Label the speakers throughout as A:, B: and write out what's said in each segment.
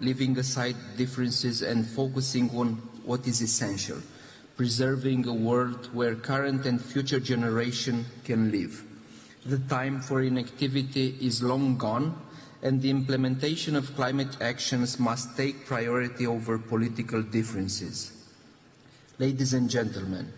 A: leaving aside differences and focusing on what is essential, preserving a world where current and future generations can live. The time for inactivity is long gone, and the implementation of climate actions must take priority over political differences. Ladies and gentlemen,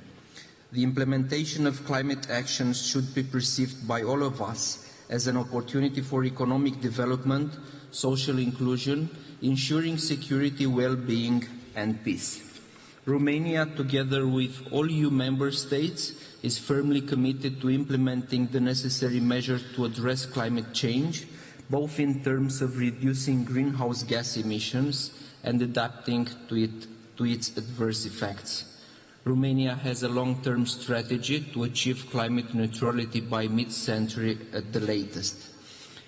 A: the implementation of climate actions should be perceived by all of us as an opportunity for economic development, social inclusion, ensuring security, well-being and peace. Romania, together with all EU member states, is firmly committed to implementing the necessary measures to address climate change, both in terms of reducing greenhouse gas emissions and adapting to its adverse effects. Romania has a long-term strategy to achieve climate neutrality by mid-century at the latest.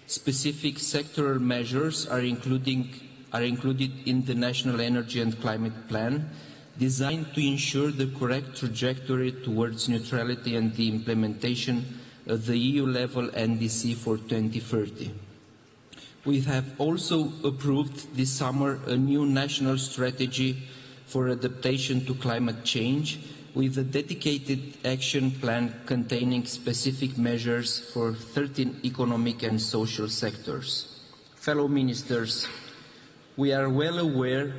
A: Specific sectoral measures are included in the National Energy and Climate Plan, designed to ensure the correct trajectory towards neutrality and the implementation of the EU-level NDC for 2030. We have also approved this summer a new national strategy for adaptation to climate change, with a dedicated action plan containing specific measures for 13 economic and social sectors. Fellow ministers, we are well aware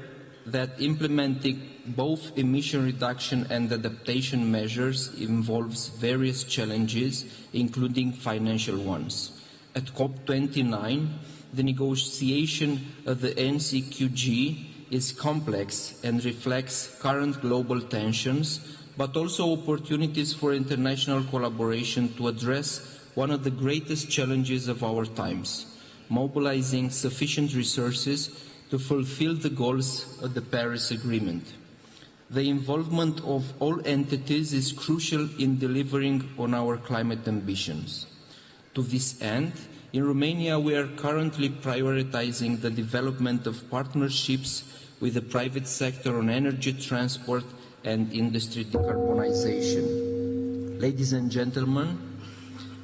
A: that implementing both emission reduction and adaptation measures involves various challenges, including financial ones. At COP29, the negotiation of the NCQG is complex and reflects current global tensions, but also opportunities for international collaboration to address one of the greatest challenges of our times, mobilizing sufficient resources to fulfill the goals of the Paris Agreement. The involvement of all entities is crucial in delivering on our climate ambitions. To this end, in Romania, we are currently prioritizing the development of partnerships with the private sector on energy, transport and industry decarbonization. Ladies and gentlemen,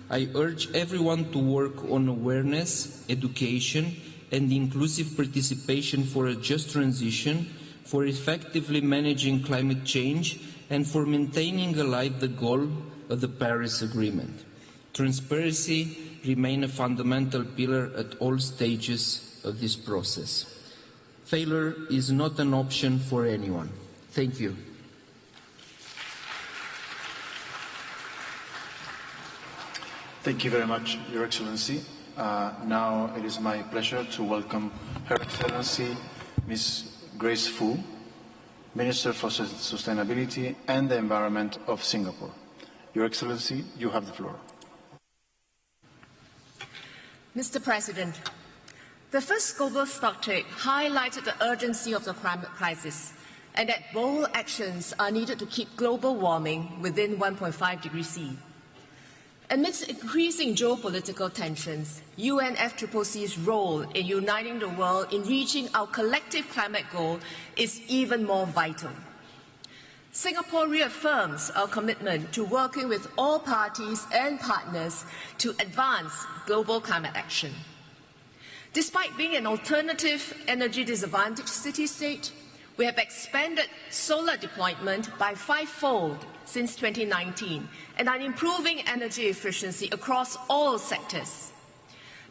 A: I urge everyone to work on awareness, education and inclusive participation for a just transition, for effectively managing climate change and for maintaining alive the goal of the Paris Agreement. Transparency remains a fundamental pillar at all stages of this process. Failure is not an option for anyone. Thank you.
B: Thank you very much, Your Excellency. Now it is my pleasure to welcome Her Excellency Ms. Grace Fu, Minister for Sustainability and the Environment of Singapore. Your Excellency, you have the floor.
C: Mr. President, the first global stocktake highlighted the urgency of the climate crisis and that bold actions are needed to keep global warming within 1.5 degrees C. Amidst increasing geopolitical tensions, UNFCCC's role in uniting the world in reaching our collective climate goal is even more vital. Singapore reaffirms our commitment to working with all parties and partners to advance global climate action. Despite being an alternative energy disadvantaged city-state, we have expanded solar deployment by 5-fold since 2019 and are improving energy efficiency across all sectors.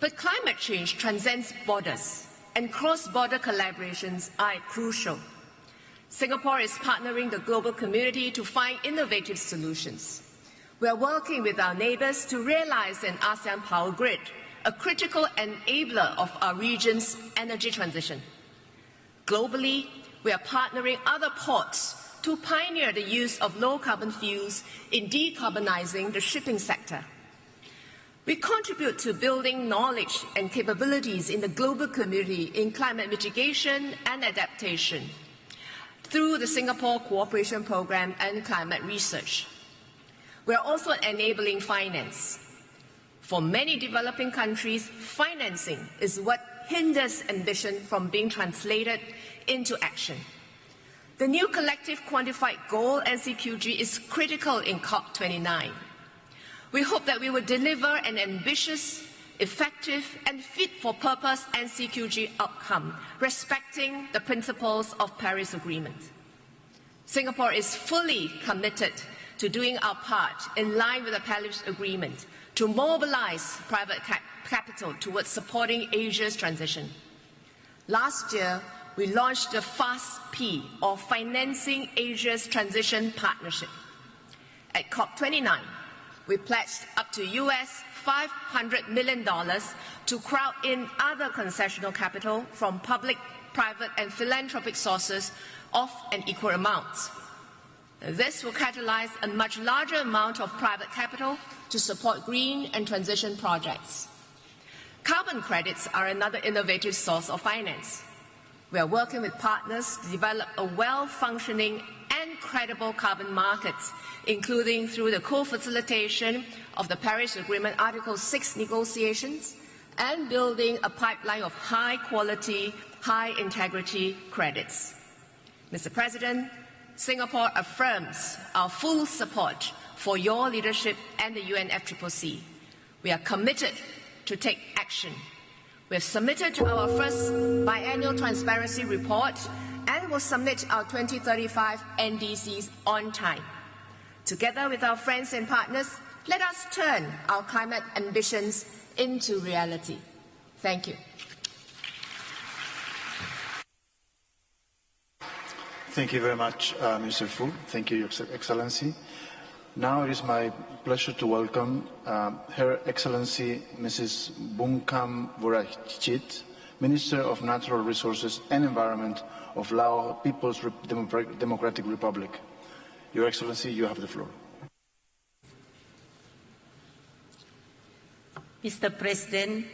C: But climate change transcends borders, and cross-border collaborations are crucial. Singapore is partnering the global community to find innovative solutions. We are working with our neighbours to realize an ASEAN power grid, a critical enabler of our region's energy transition. Globally, we are partnering other ports to pioneer the use of low-carbon fuels in decarbonizing the shipping sector. We contribute to building knowledge and capabilities in the global community in climate mitigation and adaptation through the Singapore Cooperation Programme and climate research. We are also enabling finance. For many developing countries, financing is what hinders ambition from being translated into action. The new collective quantified goal NCQG is critical in COP29. We hope that we will deliver an ambitious, effective and fit-for-purpose NCQG outcome, respecting the principles of Paris Agreement. Singapore is fully committed to doing our part in line with the Paris Agreement to mobilize private capital towards supporting Asia's transition. Last year, we launched the FAST-P, or Financing Asia's Transition Partnership. At COP29, we pledged up to $500 million to crowd in other concessional capital from public, private and philanthropic sources of an equal amount. This will catalyze a much larger amount of private capital to support green and transition projects. Carbon credits are another innovative source of finance. We are working with partners to develop a well-functioning and credible carbon market, including through the co-facilitation of the Paris Agreement Article 6 negotiations and building a pipeline of high-quality, high-integrity credits. Mr. President, Singapore affirms our full support for your leadership and the UNFCCC. We are committed to take action. We have submitted our first biannual transparency report and will submit our 2035 NDCs on time. Together with our friends and partners, let us turn our climate ambitions into reality. Thank you.
B: Thank you very much, Minister Fu. Thank you, Your Excellency. Now it is my pleasure to welcome Her Excellency Mrs. Bungkam Vorachit, Minister of Natural Resources and Environment of Laos People's Democratic Republic. Your Excellency, you have the floor.
D: Mr. President,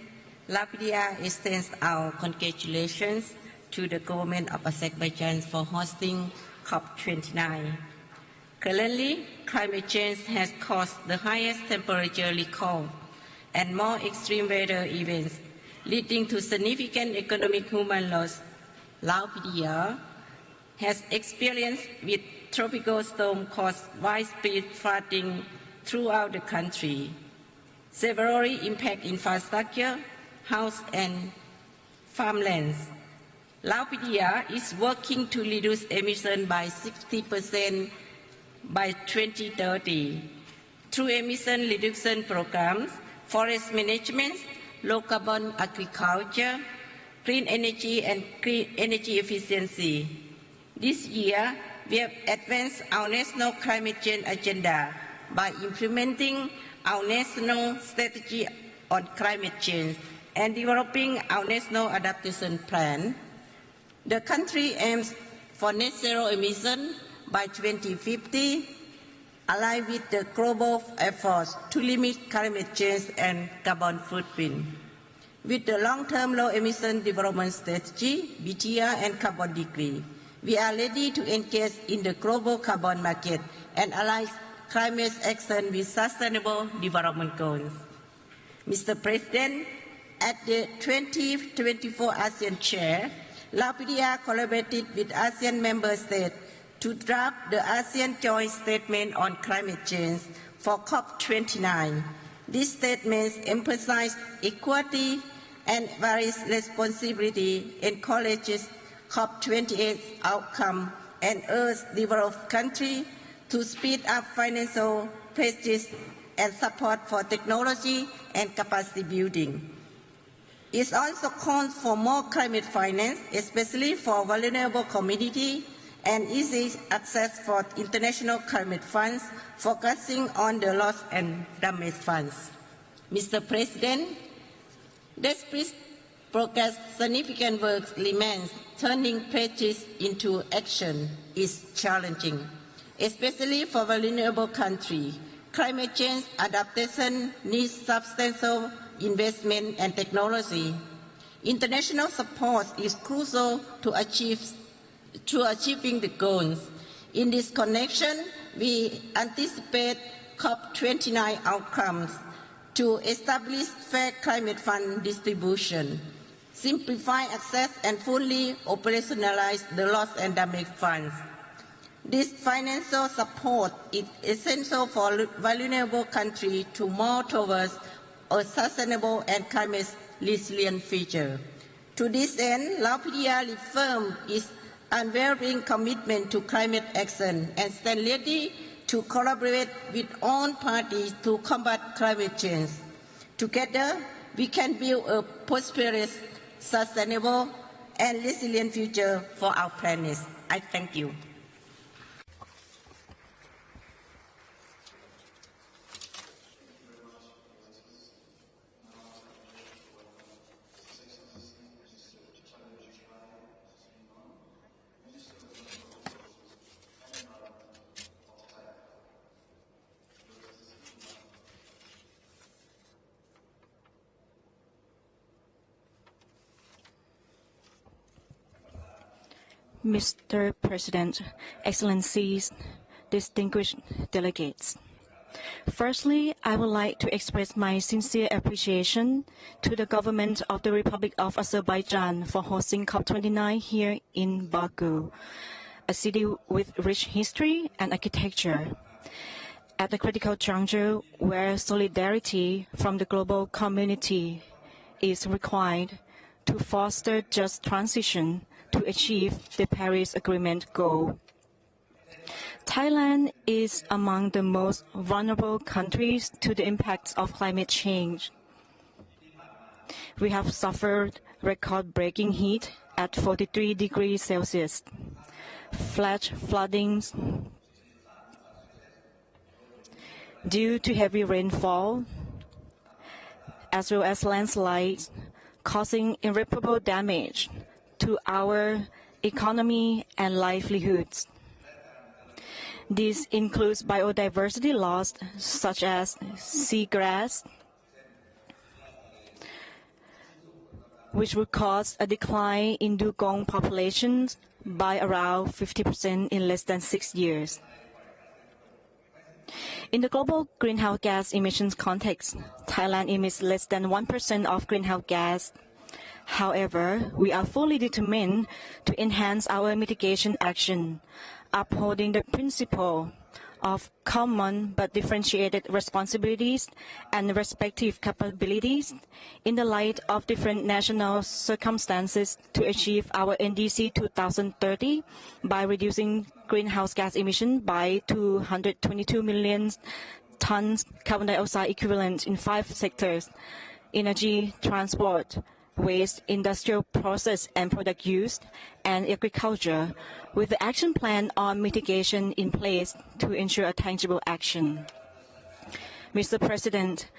D: Lapidia extends our congratulations to the government of Azerbaijan for hosting COP29. Currently, climate change has caused the highest temperature record and more extreme weather events, leading to significant economic human loss. Lapidia has experienced with tropical storm caused widespread flooding throughout the country, severely impact infrastructure, house and farmlands. Lapidia is working to reduce emissions by 60% by 2030 through emission reduction programs, forest management, low carbon agriculture, clean energy and clean energy efficiency. This year, we have advanced our national climate change agenda by implementing our national strategy on climate change and developing our national adaptation plan. The country aims for net zero emission by 2050, aligned with the global efforts to limit climate change and carbon footprint. With the long-term low-emission development strategy, BTR and carbon decree, we are ready to engage in the global carbon market and align climate action with sustainable development goals. Mr. President, at the 2024 ASEAN Chair, Lapidia collaborated with ASEAN member states to draft the ASEAN Joint Statement on Climate Change for COP29. This statement emphasizes equity and various responsibility, encourages COP28 outcome, and urges developed countries to speed up financial pledges and support for technology and capacity building. It also calls for more climate finance, especially for vulnerable communities, and easy access for international climate funds, focusing on the loss and damage funds. Mr. President, despite progress, significant work remains. Turning pledges into action is challenging, especially for vulnerable countries. Climate change adaptation needs substantial investment and technology. International support is crucial to achieving the goals. In this connection, we anticipate COP29 outcomes to establish fair climate fund distribution, simplify access and fully operationalize the loss and damage funds. This financial support is essential for vulnerable countries to move towards a sustainable and climate resilient future. To this end, LAPDA reaffirms its unwavering commitment to climate action and stand ready to collaborate with all parties to combat climate change. Together, we can build a prosperous, sustainable, and resilient future for our planet. I thank you.
E: Mr. President, Excellencies, distinguished delegates. Firstly, I would like to express my sincere appreciation to the government of the Republic of Azerbaijan for hosting COP29 here in Baku, a city with rich history and architecture. At a critical juncture where solidarity from the global community is required to foster just transition to achieve the Paris Agreement goal. Thailand is among the most vulnerable countries to the impacts of climate change. We have suffered record-breaking heat at 43 degrees Celsius, flash floodings due to heavy rainfall, as well as landslides causing irreparable damage to our economy and livelihoods. This includes biodiversity loss such as seagrass, which would cause a decline in dugong populations by around 50% in less than 6 years. In the global greenhouse gas emissions context, Thailand emits less than 1% of greenhouse gas. However, we are fully determined to enhance our mitigation action, upholding the principle of common but differentiated responsibilities and respective capabilities in the light of different national circumstances to achieve our NDC 2030 by reducing greenhouse gas emissions by 222 million tons carbon dioxide equivalent in 5 sectors: energy, transport, waste, industrial process and product use, and agriculture, with the action plan on mitigation in place to ensure a tangible action. Mr. President,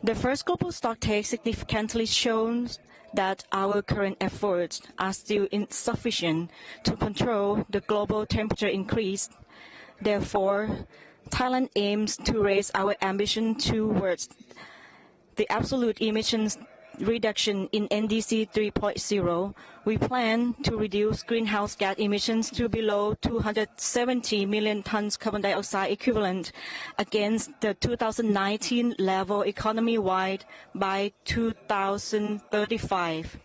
E: the first global stocktake significantly shows that our current efforts are still insufficient to control the global temperature increase. Therefore, Thailand aims to raise our ambition towards the absolute emissions reduction in NDC 3.0, we plan to reduce greenhouse gas emissions to below 270 million tons carbon dioxide equivalent against the 2019 level economy-wide by 2035.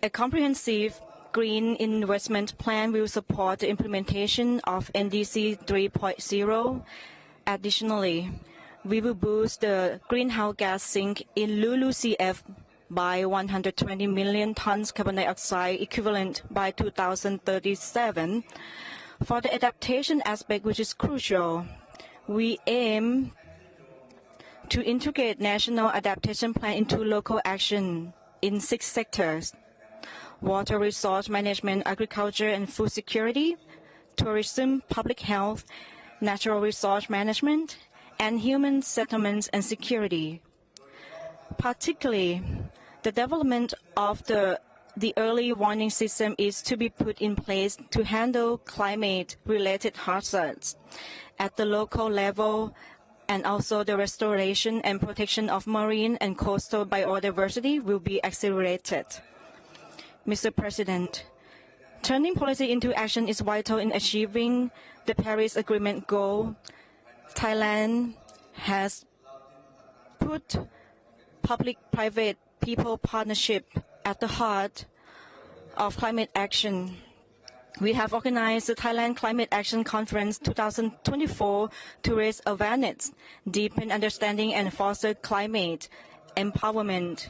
E: A comprehensive green investment plan will support the implementation of NDC 3.0. Additionally, we will boost the greenhouse gas sink in LULUCF by 120 million tons carbon dioxide equivalent by 2037. For the adaptation aspect, which is crucial, we aim to integrate national adaptation plan into local action in 6 sectors: water resource management, agriculture and food security, tourism, public health, natural resource management, and human settlements and security. Particularly, the development of the early warning system is to be put in place to handle climate-related hazards at the local level, and also the restoration and protection of marine and coastal biodiversity will be accelerated. Mr. President, turning policy into action is vital in achieving the Paris Agreement goal. Thailand has put public-private people partnership at the heart of climate action. We have organized the Thailand Climate Action Conference 2024 to raise awareness, deepen understanding, and foster climate empowerment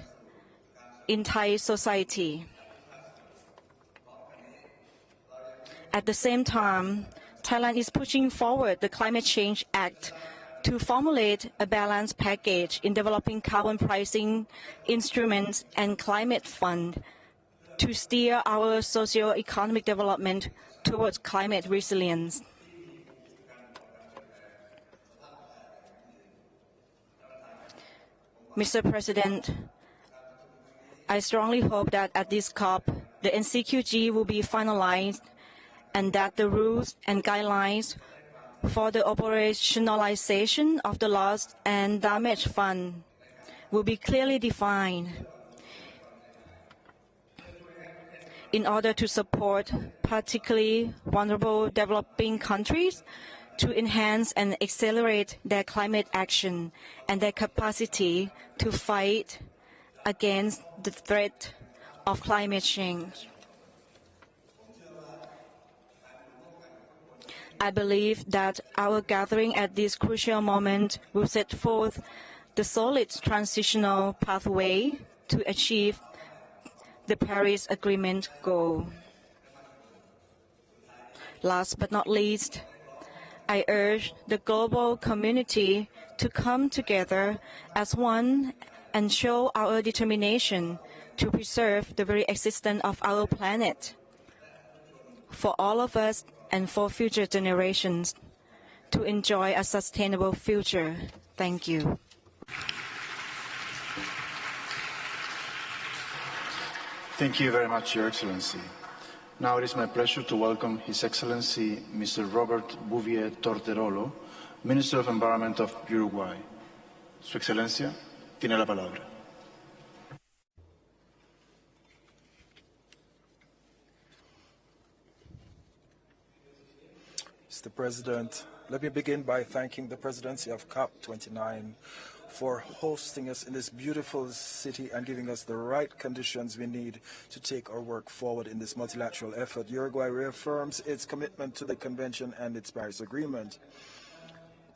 E: in Thai society. At the same time, Thailand is pushing forward the Climate Change Act to formulate a balanced package in developing carbon pricing instruments and climate fund to steer our socio-economic development towards climate resilience. Mr. President, I strongly hope that at this COP, the NCQG will be finalized and that the rules and guidelines for the operationalization of the loss and damage fund will be clearly defined in order to support particularly vulnerable developing countries to enhance and accelerate their climate action and their capacity to fight against the threat of climate change. I believe that our gathering at this crucial moment will set forth the solid transitional pathway to achieve the Paris Agreement goal. Last but not least, I urge the global community to come together as one and show our determination to preserve the very existence of our planet for all of us and for future generations to enjoy a sustainable future. Thank you.
B: Thank you very much, Your Excellency. Now it is my pleasure to welcome His Excellency Mr. Robert Bouvier Torterolo, Minister of Environment of Uruguay. Su Excelencia, tiene la palabra.
F: Mr. President, let me begin by thanking the Presidency of COP29 for hosting us in this beautiful city and giving us the right conditions we need to take our work forward in this multilateral effort. Uruguay reaffirms its commitment to the Convention and its Paris Agreement.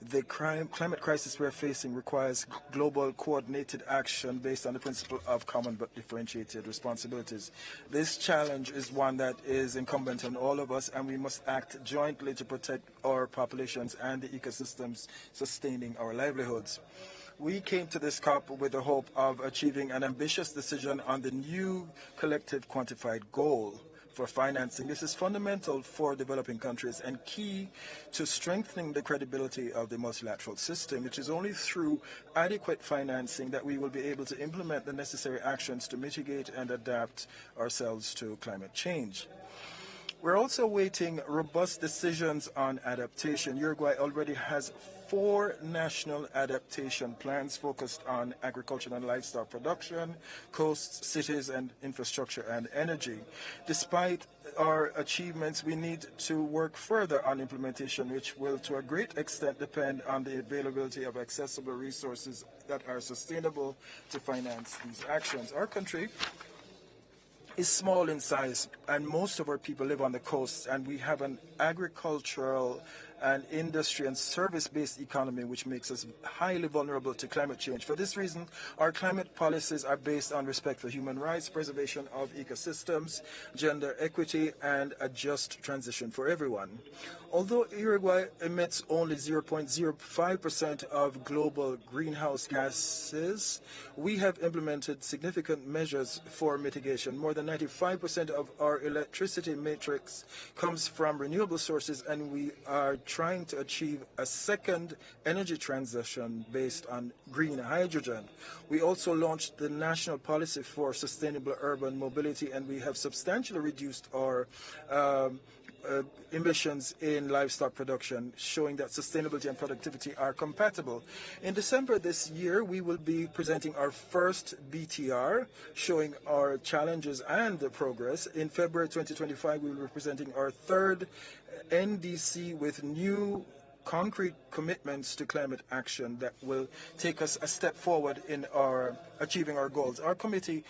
F: The climate crisis we're facing requires global coordinated action based on the principle of common but differentiated responsibilities. This challenge is one that is incumbent on all of us, and we must act jointly to protect our populations and the ecosystems sustaining our livelihoods. We came to this COP with the hope of achieving an ambitious decision on the new collective quantified goal for financing. This is fundamental for developing countries and key to strengthening the credibility of the multilateral system. It is only through adequate financing that we will be able to implement the necessary actions to mitigate and adapt ourselves to climate change. We're also awaiting robust decisions on adaptation. Uruguay already has 4 national adaptation plans focused on agriculture and livestock production, coasts, cities, and infrastructure and energy. Despite our achievements, we need to work further on implementation, which will to a great extent depend on the availability of accessible resources that are sustainable to finance these actions. Our country is small in size, and most of our people live on the coast, and we have an agricultural and industry and service-based economy, which makes us highly vulnerable to climate change. For this reason, our climate policies are based on respect for human rights, preservation of ecosystems, gender equity, and a just transition for everyone. Although Uruguay emits only 0.05% of global greenhouse gases, we have implemented significant measures for mitigation. More than 95% of our electricity matrix comes from renewable sources, and we are trying to achieve a second energy transition based on green hydrogen. We also launched the National Policy for Sustainable Urban Mobility, and we have substantially reduced our emissions in livestock production, showing that sustainability and productivity are compatible. In December this year, we will be presenting our first BTR, showing our challenges and the progress. In February 2025, we will be presenting our third NDC with new concrete commitments to climate action that will take us a step forward in our achieving our goals. Our committee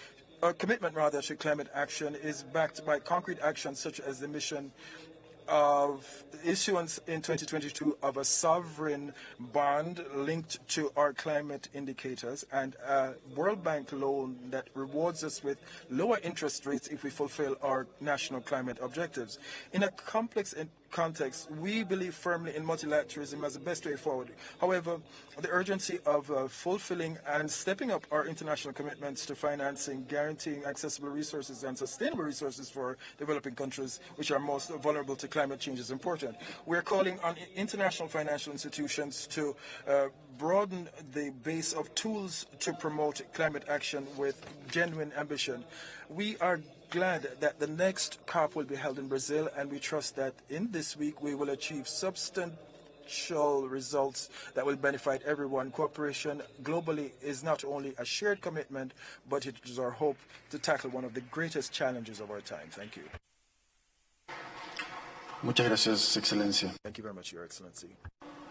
F: our commitment rather to climate action is backed by concrete actions such as the mission of issuance in 2022 of a sovereign bond linked to our climate indicators and a World Bank loan that rewards us with lower interest rates if we fulfill our national climate objectives. In a complex context, we believe firmly in multilateralism as the best way forward. However, the urgency of fulfilling and stepping up our international commitments to financing, guaranteeing accessible resources and sustainable resources for developing countries which are most vulnerable to climate change is important. We are calling on international financial institutions to broaden the base of tools to promote climate action with genuine ambition. We are glad that the next COP will be held in Brazil, and we trust that in this week we will achieve substantial results that will benefit everyone. Cooperation globally is not only a shared commitment, but it is our hope to tackle one of the greatest challenges of our time. Thank you.
B: Muchas gracias, Excelencia.
F: Thank you very much, Your Excellency.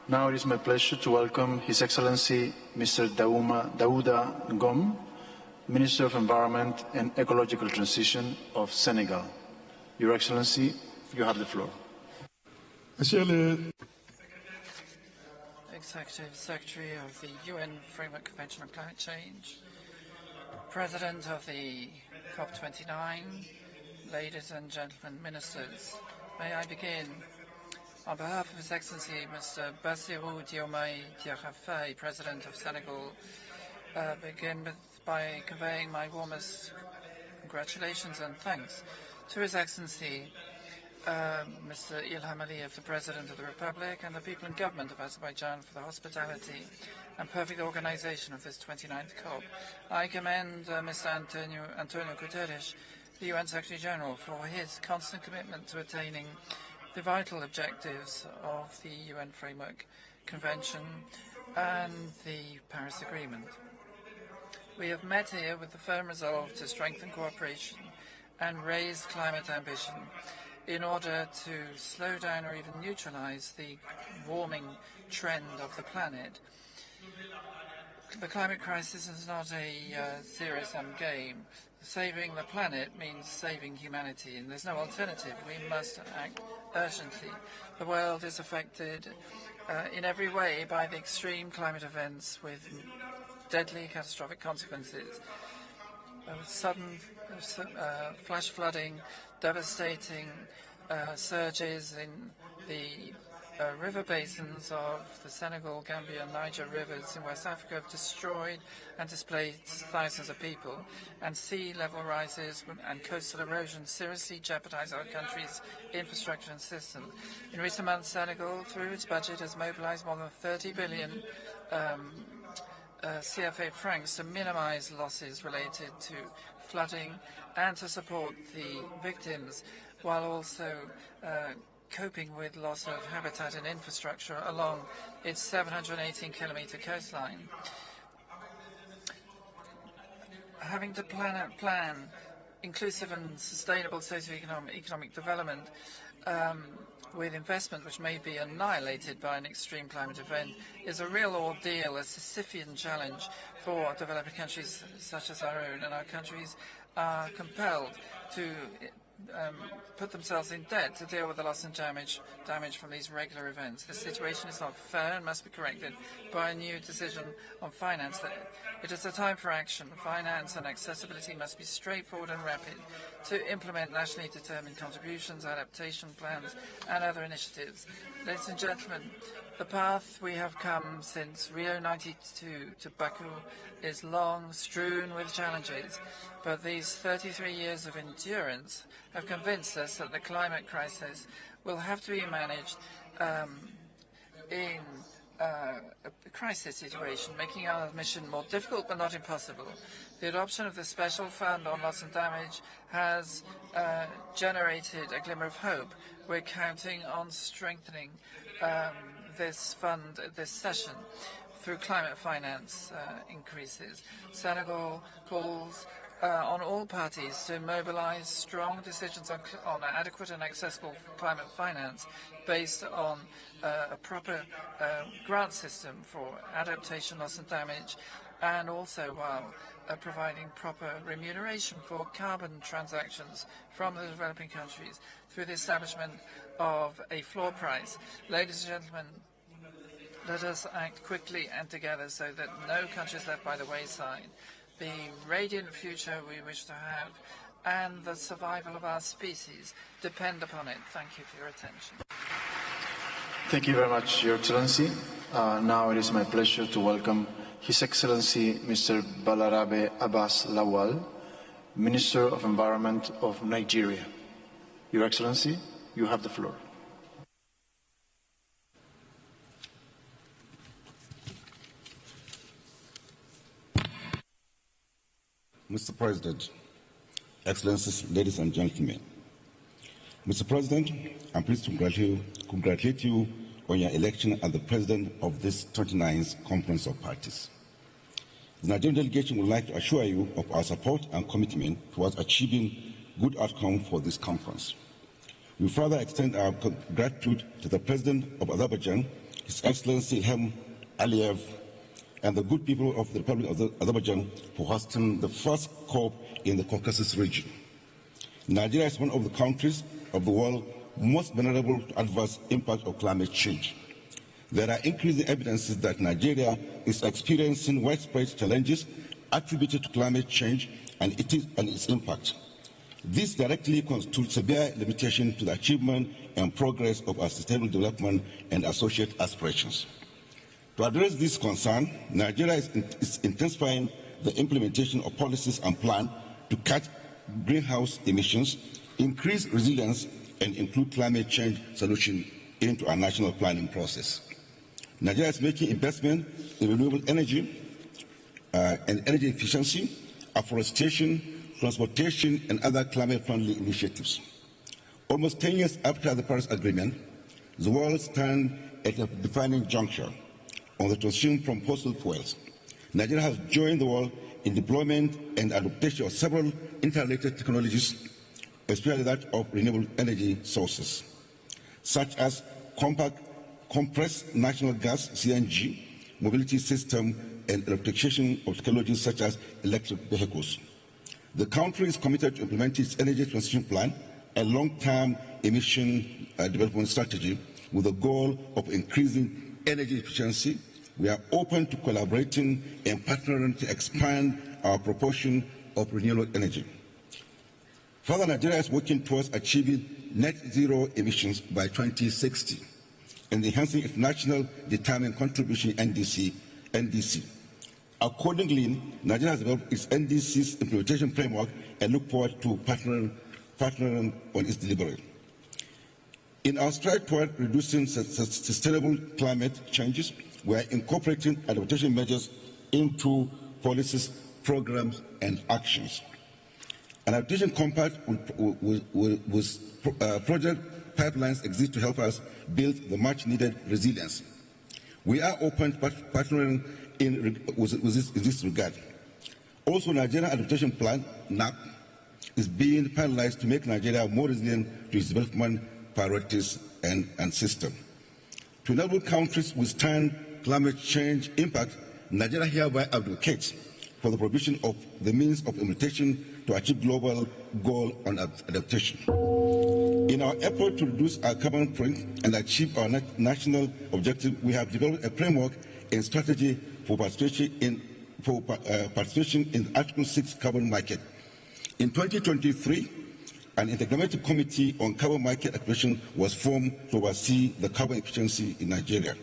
B: Now it is my pleasure to welcome His Excellency Mr. Daouda Ngom, Minister of Environment and Ecological Transition of Senegal. Your Excellency, you have the floor.
G: Monsieur le Executive Secretary of the UN Framework Convention on Climate Change, President of the COP29, ladies and gentlemen ministers, may I begin on behalf of His Excellency Mr. Bassirou Diomaye Diakhar Faye, President of Senegal, by conveying my warmest congratulations and thanks to His Excellency Mr. Ilham Aliyev, the President of the Republic, and the people and government of Azerbaijan for the hospitality and perfect organization of this 29th COP. I commend Mr. Antonio Guterres, the UN Secretary General, for his constant commitment to attaining the vital objectives of the UN Framework Convention and the Paris Agreement. We have met here with the firm resolve to strengthen cooperation and raise climate ambition in order to slow down or even neutralize the warming trend of the planet. The climate crisis is not a zero-sum game. Saving the planet means saving humanity, and there's no alternative. We must act urgently. The world is affected in every way by the extreme climate events with deadly catastrophic consequences. Sudden flash flooding, devastating surges in the river basins of the Senegal, Gambia and Niger rivers in West Africa have destroyed and displaced thousands of people, and sea level rises and coastal erosion seriously jeopardize our country's infrastructure and system. In recent months, Senegal, through its budget, has mobilized more than 30 billion CFA francs to minimize losses related to flooding and to support the victims, while also coping with loss of habitat and infrastructure along its 718-kilometer coastline. Having to plan inclusive and sustainable socio-economic development with investment which may be annihilated by an extreme climate event is a real ordeal, a Sisyphean challenge for developing countries such as our own, and our countries are compelled to put themselves in debt to deal with the loss and damage from these regular events. The situation is not fair and must be corrected by a new decision on finance. It is a time for action. Finance and accessibility must be straightforward and rapid to implement nationally determined contributions, adaptation plans and other initiatives. Ladies and gentlemen, the path we have come since Rio 92 to Baku is long, strewn with challenges, but these 33 years of endurance have convinced us that the climate crisis will have to be managed in a crisis situation, making our mission more difficult but not impossible. The adoption of the Special Fund on Loss and Damage has generated a glimmer of hope. We're counting on strengthening this fund this session through climate finance increases. Senegal calls on all parties to mobilize strong decisions on adequate and accessible climate finance based on a proper grant system for adaptation, loss and damage, and also while providing proper remuneration for carbon transactions from the developing countries through the establishment of a floor price. Ladies and gentlemen, let us act quickly and together so that no country is left by the wayside. The radiant future we wish to have and the survival of our species depend upon it. Thank you for your attention.
B: Thank you very much, Your Excellency. Now it is my pleasure to welcome His Excellency Mr. Balarabe Abbas Lawal, Minister of Environment of Nigeria. Your Excellency, you have the floor.
H: Mr. President, Excellencies, ladies and gentlemen. Mr. President, I'm pleased to congratulate you on your election as the President of this 29th Conference of Parties. The Nigerian delegation would like to assure you of our support and commitment towards achieving good outcome for this conference. We further extend our gratitude to the President of Azerbaijan, His Excellency Ilham Aliyev, and the good people of the Republic of Azerbaijan for hosting the first COP in the Caucasus region. Nigeria is one of the countries of the world most vulnerable to adverse impact of climate change. There are increasing evidences that Nigeria is experiencing widespread challenges attributed to climate change and its impact. This directly constitutes severe limitation to the achievement and progress of our sustainable development and associate aspirations. To address this concern, Nigeria is intensifying the implementation of policies and plans to cut greenhouse emissions, increase resilience, and include climate change solutions into our national planning process. Nigeria is making investment in renewable energy and energy efficiency, afforestation, transportation, and other climate-friendly initiatives. Almost 10 years after the Paris Agreement, the world stands at a defining juncture on the transition from fossil fuels. Nigeria has joined the world in deployment and adaptation of several interrelated technologies, especially that of renewable energy sources, such as compressed natural gas, CNG, mobility system, and electrification of technologies such as electric vehicles. The country is committed to implementing its energy transition plan and long-term emission development strategy with the goal of increasing energy efficiency. We are open to collaborating and partnering to expand our proportion of renewable energy. Further, Nigeria is working towards achieving net zero emissions by 2060 and enhancing its national determined contribution NDC. Accordingly, Nigeria has developed its NDC's implementation framework and look forward to partnering on its delivery. In our stride toward reducing sustainable climate changes, we are incorporating adaptation measures into policies, programs, and actions. An adaptation compact with project pipelines exist to help us build the much-needed resilience. We are open to partnering in this regard. Also, Nigerian Adaptation Plan, NAP, is being finalized to make Nigeria more resilient to its development priorities and system. To enable countries withstand climate change impact, Nigeria hereby advocates for the provision of the means of implementation to achieve global goal on adaptation. In our effort to reduce our carbon footprint and achieve our national objective, we have developed a framework and strategy for participation in the Article 6 carbon market. In 2023, an intergovernmental committee on carbon market acquisition was formed to oversee the carbon efficiency in Nigeria.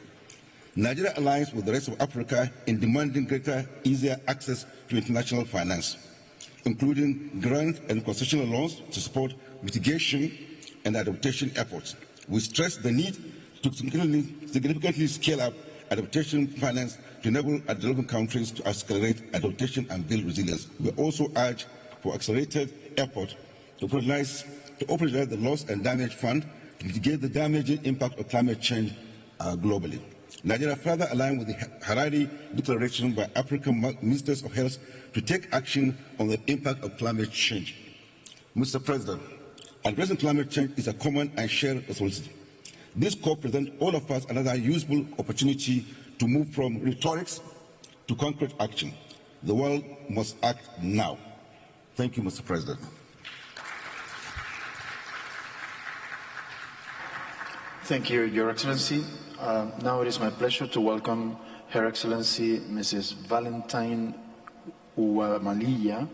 H: Nigeria aligns with the rest of Africa in demanding greater, easier access to international finance, including grant and concessional loans to support mitigation and adaptation efforts. We stress the need to significantly scale up adaptation finance to enable developing countries to accelerate adaptation and build resilience. We also urge for accelerated effort to operationalize the loss and damage fund to mitigate the damaging impact of climate change globally. Nigeria further aligned with the Harare Declaration by African Ministers of Health to take action on the impact of climate change. Mr. President, addressing climate change is a common and shared responsibility. This COP presents all of us another useful opportunity to move from rhetorics to concrete action. The world must act now. Thank you, Mr. President.
B: Thank you, Your Excellency. Now it is my pleasure to welcome Her Excellency Mrs. Valentine Uwamaliya,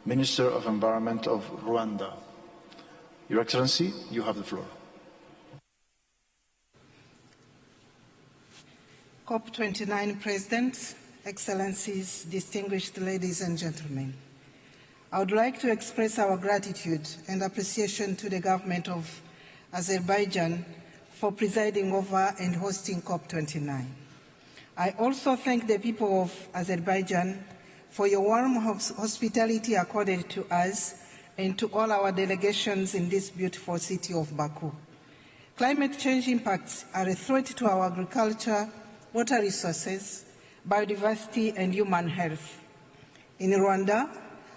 B: Minister of Environment of Rwanda. Your Excellency, you have the floor.
I: COP29 President, Excellencies, distinguished ladies and gentlemen, I would like to express our gratitude and appreciation to the government of Azerbaijan for presiding over and hosting COP29. I also thank the people of Azerbaijan for your warm hospitality accorded to us and to all our delegations in this beautiful city of Baku. Climate change impacts are a threat to our agriculture, water resources, biodiversity, and human health. In Rwanda,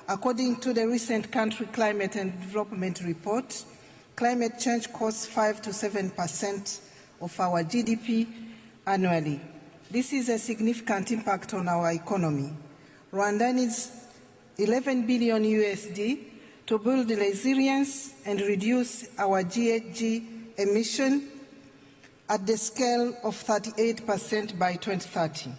I: according to the recent Country Climate and Development Report, climate change costs 5 to 7% of our GDP annually. This is a significant impact on our economy. Rwanda needs 11 billion USD to build resilience and reduce our GHG emission at the scale of 38% by 2030.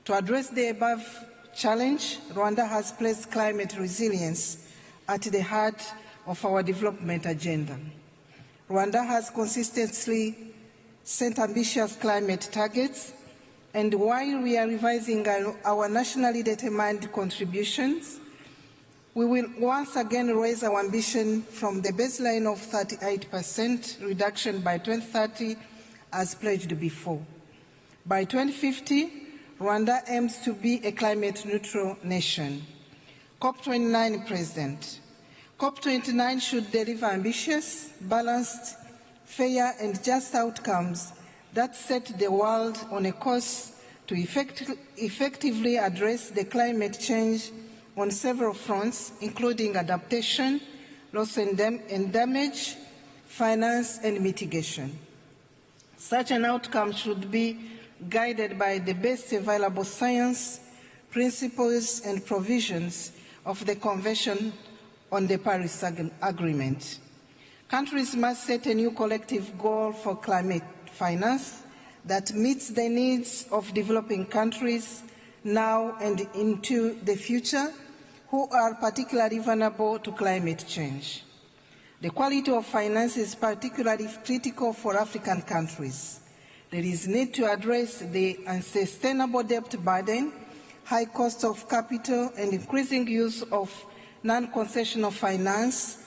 I: To address the above challenge, Rwanda has placed climate resilience at the heart of our development agenda. Rwanda has consistently set ambitious climate targets, and while we are revising our nationally determined contributions, we will once again raise our ambition from the baseline of 38% reduction by 2030 as pledged before. By 2050, Rwanda aims to be a climate-neutral nation. COP29 President, COP29 should deliver ambitious, balanced, fair and just outcomes that set the world on a course to effectively address the climate change on several fronts, including adaptation, loss and damage, finance and mitigation. Such an outcome should be guided by the best available science, principles and provisions of the Convention on the Paris Agreement. Countries must set a new collective goal for climate finance that meets the needs of developing countries now and into the future, who are particularly vulnerable to climate change. The quality of finance is particularly critical for African countries. There is need to address the unsustainable debt burden, high cost of capital, and increasing use of non-concessional finance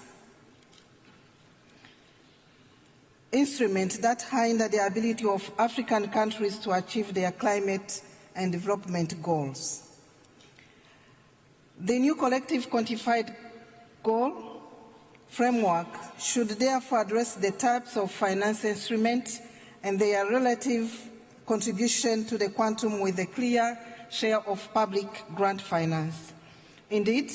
I: instruments that hinder the ability of African countries to achieve their climate and development goals. The new collective quantified goal framework should therefore address the types of finance instruments and their relative contribution to the quantum with a clear share of public grant finance. Indeed,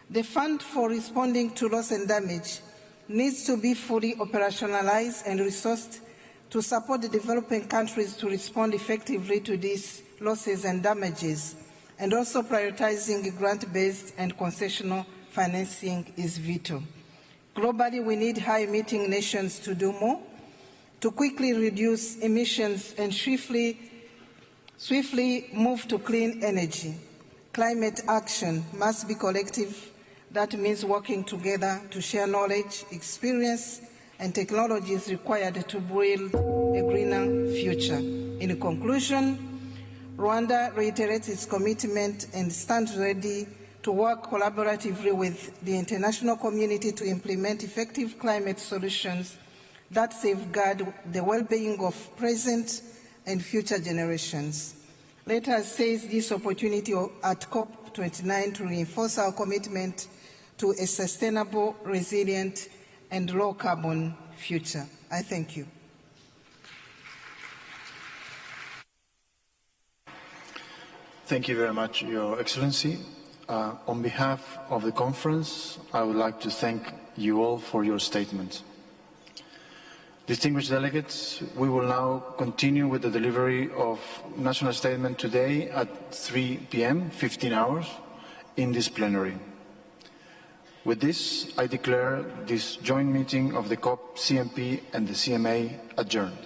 I: the Fund for Responding to Loss and Damage needs to be fully operationalized and resourced to support the developing countries to respond effectively to these losses and damages, and also prioritizing grant-based and concessional financing is vital. Globally, we need high-emitting nations to do more, to quickly reduce emissions and swiftly move to clean energy. Climate action must be collective. That means working together to share knowledge, experience, and technologies required to build a greener future. In conclusion, Rwanda reiterates its commitment and stands ready to work collaboratively with the international community to implement effective climate solutions that safeguard the well-being of present and future generations. Let us seize this opportunity at COP29 to reinforce our commitment to a sustainable, resilient, and low-carbon future. I thank you.
B: Thank you very much, Your Excellency. On behalf of the conference, I would like to thank you all for your statement. Distinguished delegates, we will now continue with the delivery of national statement today at 3 p.m., 15 hours, in this plenary. With this, I declare this joint meeting of the COP, CMP and the CMA adjourned.